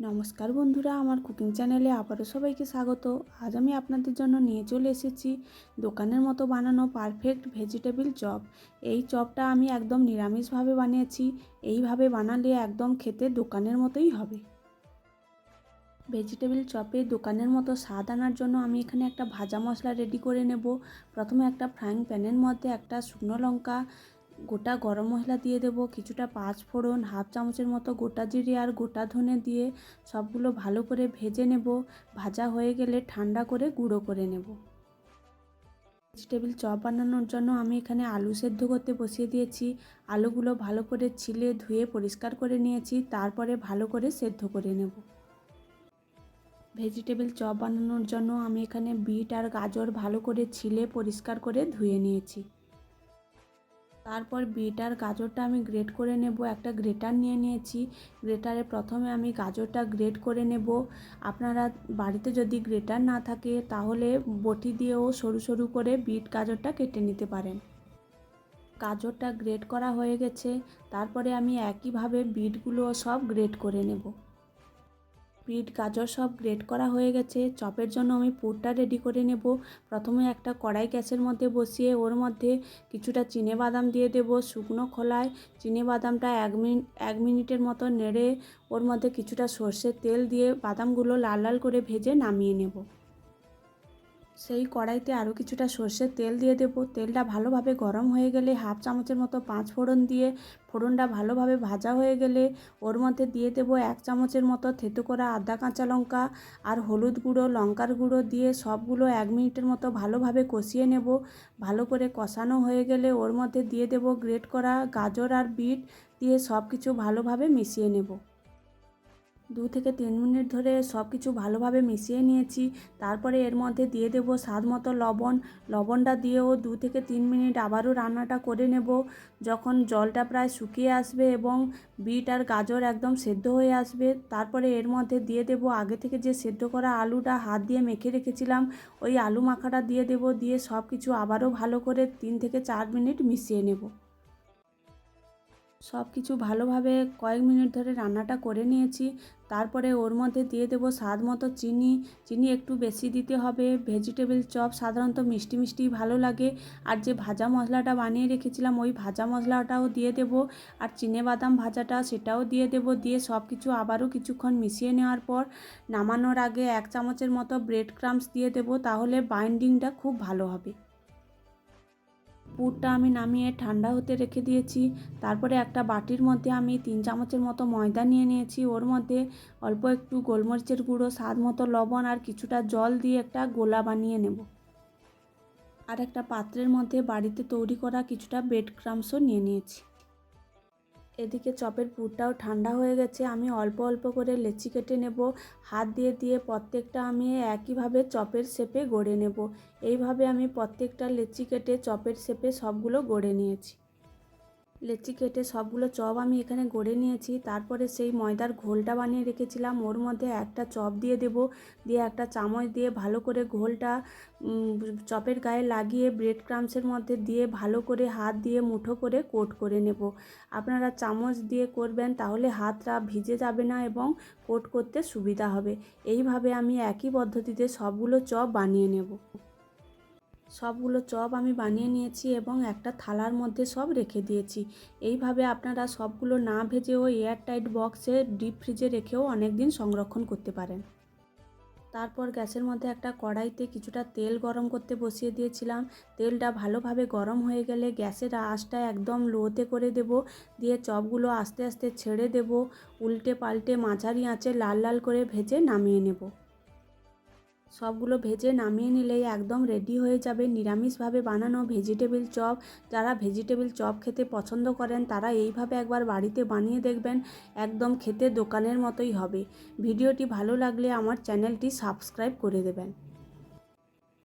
নমস্কার বন্ধুরা, আমার কুকিং চ্যানেলে আবারও সবাইকে স্বাগত। আজ আমি আপনাদের জন্য নিয়ে চলে এসেছি দোকানের মতো বানানো পারফেক্ট ভেজিটেবিল চপ। এই চপটা আমি একদম নিরামিষভাবে বানিয়েছি। এইভাবে বানালে একদম খেতে দোকানের মতোই হবে। ভেজিটেবিল চপে দোকানের মতো স্বাদ আনার জন্য আমি এখানে একটা ভাজা মশলা রেডি করে নেব। প্রথমে একটা ফ্রাইং প্যানের মধ্যে একটা শুকনো লঙ্কা, গোটা গরম মশলা দিয়ে দেব, কিছুটা পাঁচফোড়ন, হাফ চামচের মতো গোটা জিরে আর গোটা ধনে দিয়ে সবগুলো ভালো করে ভেজে নেব। ভাজা হয়ে গেলে ঠান্ডা করে গুঁড়ো করে নেব। ভেজিটেবিল চপ বানানোর জন্য আমি এখানে আলু সেদ্ধ করতে বসিয়ে দিয়েছি। আলুগুলো ভালো করে ছিলে ধুয়ে পরিষ্কার করে নিয়েছি, তারপরে ভালো করে সেদ্ধ করে নেব। ভেজিটেবিল চপ বানানোর জন্য আমি এখানে বিট আর গাজর ভালো করে ছিলে পরিষ্কার করে ধুয়ে নিয়েছি। তারপর বিট আর গাজরটা আমি গ্রেট করে নেব। একটা গ্রেটার নিয়ে নিয়েছি। গ্রেটারে প্রথমে আমি গাজরটা গ্রেট করে নেব। আপনারা বাড়িতে যদি গ্রেটার না থাকে তাহলে বটি দিয়েও সরু সরু করে বিট গাজরটা কেটে নিতে পারেন। গাজরটা গ্রেট করা হয়ে গেছে। তারপরে আমি একইভাবে বিটগুলো সব গ্রেট করে নেব। বিট গাজর সব গ্রেট করা হয়ে গেছে। চপের জন্য আমি পুরটা রেডি করে নেব। প্রথমে একটা কড়াই গ্যাসের মধ্যে বসিয়ে ওর মধ্যে কিছুটা চিনেবাদাম দিয়ে দেব শুকনো খোলায়। চিনেবাদামটা এক মিনিটের মতো নেড়ে ওর মধ্যে কিছুটা সর্ষের তেল দিয়ে বাদামগুলো লাল লাল করে ভেজে নামিয়ে নেব। সেই কড়াইতে আরও কিছুটা সর্ষের তেল দিয়ে দেব। তেলটা ভালোভাবে গরম হয়ে গেলে হাফ চামচের মতো পাঁচফোড়ন দিয়ে ফোড়নটা ভালোভাবে ভাজা হয়ে গেলে ওর মধ্যে দিয়ে দেব এক চামচের মতো থেতো করা আদা কাঁচা লঙ্কা আর হলুদ গুঁড়ো, লঙ্কার গুঁড়ো দিয়ে সবগুলো 1 মিনিটের মতো ভালোভাবে কষিয়ে নেব। ভালো করে কষানো হয়ে গেলে ওর মধ্যে দিয়ে দেব গ্রেট করা গাজর আর বিট দিয়ে সব কিছু ভালোভাবে মিশিয়ে নেব। 2 থেকে 3 মিনিট ধরে সব কিছু ভালোভাবে মিশিয়ে নিয়েছি। তারপরে এর মধ্যে দিয়ে দেব স্বাদ মতো লবণ। লবণটা দিয়েও 2 থেকে 3 মিনিট আবারও রান্নাটা করে নেব। যখন জলটা প্রায় শুকিয়ে আসবে এবং বিট আর গাজর একদম সেদ্ধ হয়ে আসবে, তারপরে এর মধ্যে দিয়ে দেব আগে থেকে যে সেদ্ধ করা আলুটা হাত দিয়ে মেখে রেখেছিলাম, ওই আলু মাখাটা দিয়ে দেব। দিয়ে সব কিছু আবারও ভালো করে 3 থেকে 4 মিনিট মিশিয়ে নেব। সব কিছু ভালোভাবে কয়েক মিনিট ধরে রান্নাটা করে নিয়েছি। তারপরে ওর মধ্যে দিয়ে দেব স্বাদ মতো চিনি। চিনি একটু বেশি দিতে হবে। ভেজিটেবিল চপ সাধারণত মিষ্টি মিষ্টি ভালো লাগে। আর যে ভাজা মশলাটা বানিয়ে রেখেছিলাম ওই ভাজা মশলাটাও দিয়ে দেব। আর চিনেবাদাম ভাজাটা সেটাও দিয়ে দেব। দিয়ে সব কিছু আবারও কিছুক্ষণ মিশিয়ে নেওয়ার পর নামানোর আগে 1 চামচের মতো ব্রেড ক্রাম্বস দিয়ে দেব, তাহলে বাইন্ডিংটা খুব ভালো হবে। পুরটা আমি নামিয়ে ঠান্ডা হতে রেখে দিয়েছি। তারপরে একটা বাটির মধ্যে আমি 3 চামচের মতো ময়দা নিয়ে নিয়েছি। ওর মধ্যে অল্প একটু গোলমরিচের গুঁড়ো, স্বাদ মতো লবণ আর কিছুটা জল দিয়ে একটা গোলা বানিয়ে নেব। আর একটা পাত্রের মধ্যে বাড়িতে তৈরি করা কিছুটা ব্রেড ক্রাম্বসও নিয়ে নিয়েছি। এদিকে চপের পুরটাও ঠান্ডা হয়ে গেছে। আমি অল্প অল্প করে লেচি কেটে নেব। হাত দিয়ে দিয়ে প্রত্যেকটা আমি একইভাবে চপের শেপে গড়ে নেব। এইভাবে আমি প্রত্যেকটা লেচি কেটে চপের শেপে সবগুলো গড়ে নিয়েছি। লেচি কেটে সবগুলো চপ আমি এখানে গড়ে নিয়েছি। তারপরে সেই ময়দার ঘোলটা বানিয়ে রেখেছিলাম ওর মধ্যে একটা চপ দিয়ে দেব। দিয়ে একটা চামচ দিয়ে ভালো করে ঘোলটা চপের গায়ে লাগিয়ে ব্রেড ক্রাম্বসের মধ্যে দিয়ে ভালো করে হাত দিয়ে মুঠো করে কোট করে নেব। আপনারা চামচ দিয়ে করবেন, তাহলে হাতটা ভিজে যাবে না এবং কোট করতে সুবিধা হবে। এইভাবে আমি একই পদ্ধতিতে সবগুলো চপ বানিয়ে নেব। সবগুলো চপ আমি বানিয়ে নিয়েছি এবং একটা থালার মধ্যে সব রেখে দিয়েছি। এইভাবে আপনারা সবগুলো না ভেজেও এয়ারটাইট বক্সে ডিপ ফ্রিজে রেখেও অনেক দিন সংরক্ষণ করতে পারেন। তারপর গ্যাসের মধ্যে একটা কড়াইতে কিছুটা তেল গরম করতে বসিয়ে দিয়েছিলাম। তেলটা ভালোভাবে গরম হয়ে গেলে গ্যাসের আঁচটা একদম লোতে করে দেব। দিয়ে চপগুলো আস্তে আস্তে ছেড়ে দেব। উল্টে পাল্টে মাঝারি আঁচে লাল লাল করে ভেজে নামিয়ে নেব। সবগুলো ভেজে নামিয়ে নিলেই একদম রেডি হয়ে যাবে নিরামিষভাবে বানানো ভেজিটেবিল চপ। যারা ভেজিটেবিল চপ খেতে পছন্দ করেন তারা এইভাবে একবার বাড়িতে বানিয়ে দেখবেন, একদম খেতে দোকানের মতোই হবে। ভিডিওটি ভালো লাগলে আমার চ্যানেলটি সাবস্ক্রাইব করে দেবেন।